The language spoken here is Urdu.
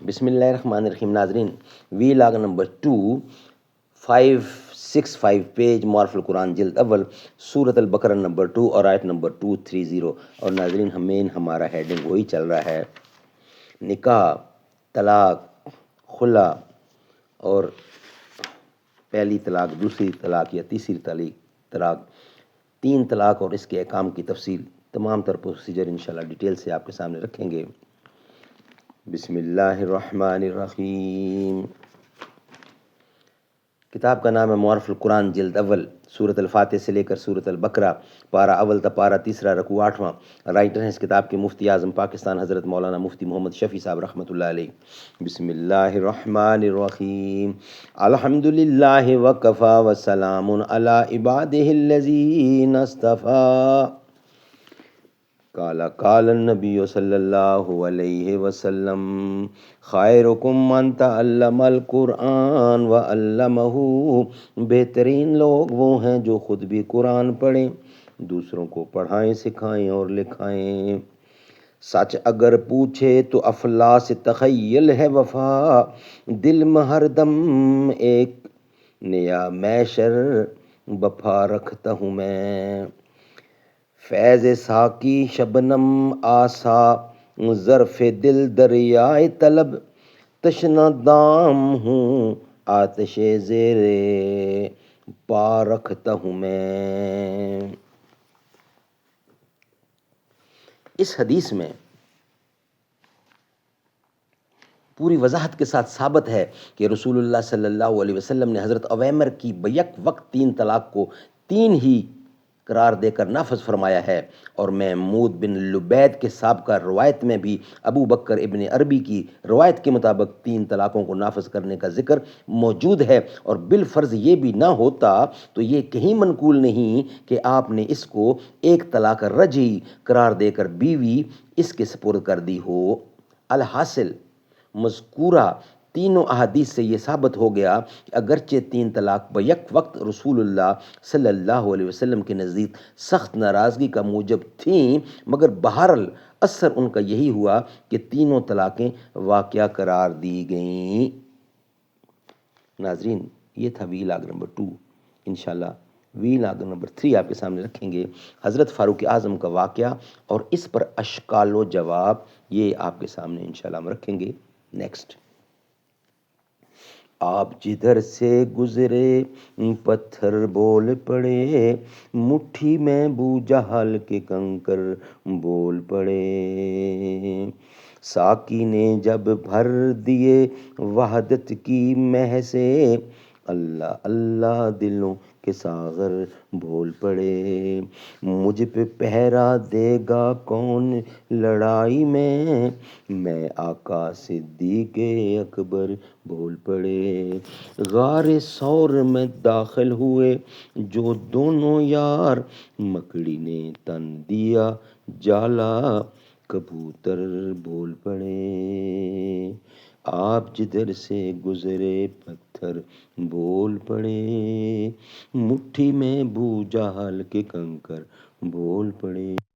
بسم اللہ الرحمن الرحیم. ناظرین، وی لاگ نمبر 2565 پیج معارف القرآن جلد اول سورۃ البقرہ نمبر 2 اور آیت نمبر 230. اور ناظرین ہمارا ہیڈنگ وہی چل رہا ہے، نکاح، طلاق، خلا اور پہلی طلاق، دوسری طلاق یا تیسری طلاق، 3 طلاق اور اس کے احکام کی تفصیل، تمام تر پروسیجر انشاءاللہ ڈیٹیل سے آپ کے سامنے رکھیں گے. بسم اللہ الرحمن الرحیم. کتاب کا نام ہے معارف القرآن جلد اول، سورۃ الفاتح سے لے کر سورۃ البقرہ، پارہ اول تا پارہ تیسرا، رکوع 8واں. رائٹر ہیں اس کتاب کے مفتی اعظم پاکستان حضرت مولانا مفتی محمد شفیع صاحب رحمۃ اللہ علیہ. بسم اللہ الرحمن الرحیم. الحمد للہ وکفی وسلام علی عبادہ الذین اصطفیٰ. قال النبی صلی اللہ علیہ وسلم خیرکم من تعلم القرآن وعلمہ. بہترین لوگ وہ ہیں جو خود بھی قرآن پڑھیں، دوسروں کو پڑھائیں، سکھائیں اور لکھائیں. سچ اگر پوچھے تو افلاس تخیل ہے وفا، دل میں ہر دم ایک نیا میشر بپا رکھتا ہوں میں. فیض ساقی شبنم آسا، ظرف دل دریائے طلب، تشنہ دام ہوں آتش زیر پا رکھتا ہوں میں. اس حدیث میں پوری وضاحت کے ساتھ ثابت ہے کہ رسول اللہ صلی اللہ علیہ وسلم نے حضرت عویمر کی بیک وقت 3 طلاق کو 3 ہی قرار دے کر نافذ فرمایا ہے. اور محمود بن لبید کے سابقہ روایت میں بھی ابو بکر ابن عربی کی روایت کے مطابق 3 طلاقوں کو نافذ کرنے کا ذکر موجود ہے. اور بالفرض یہ بھی نہ ہوتا تو یہ کہیں منقول نہیں کہ آپ نے اس کو 1 طلاق رجعی قرار دے کر بیوی اس کے سپرد کر دی ہو. الحاصل مذکورہ تینوں احادیث سے یہ ثابت ہو گیا کہ اگرچہ 3 طلاق بیک وقت رسول اللہ صلی اللہ علیہ وسلم کے نزدیک سخت ناراضگی کا موجب تھیں، مگر بہرحال اثر ان کا یہی ہوا کہ تینوں طلاقیں واقعہ قرار دی گئیں. ناظرین، یہ تھا وی لاگ نمبر 2. انشاءاللہ وی لاگ نمبر 3 آپ کے سامنے رکھیں گے، حضرت فاروق اعظم کا واقعہ اور اس پر اشکال و جواب، یہ آپ کے سامنے انشاءاللہ ہم رکھیں گے. نیکسٹ. آپ جدھر سے گزرے پتھر بول پڑے، مٹھی میں بو جہل کے کنکر بول پڑے. ساقی نے جب بھر دیے وحدت کی مہ سے، اللہ اللہ دلوں کے ساغر بول پڑے. مجھ پہ پہرا دے گا کون لڑائی میں، میں آقا صدیق اکبر بول پڑے. غار ثور میں داخل ہوئے جو دونوں یار، مکڑی نے تن دیا جالا کبوتر بول پڑے. آپ جدھر سے گزرے پتھر بول پڑے، مٹھی میں بو جہل کے کنکر بول پڑے.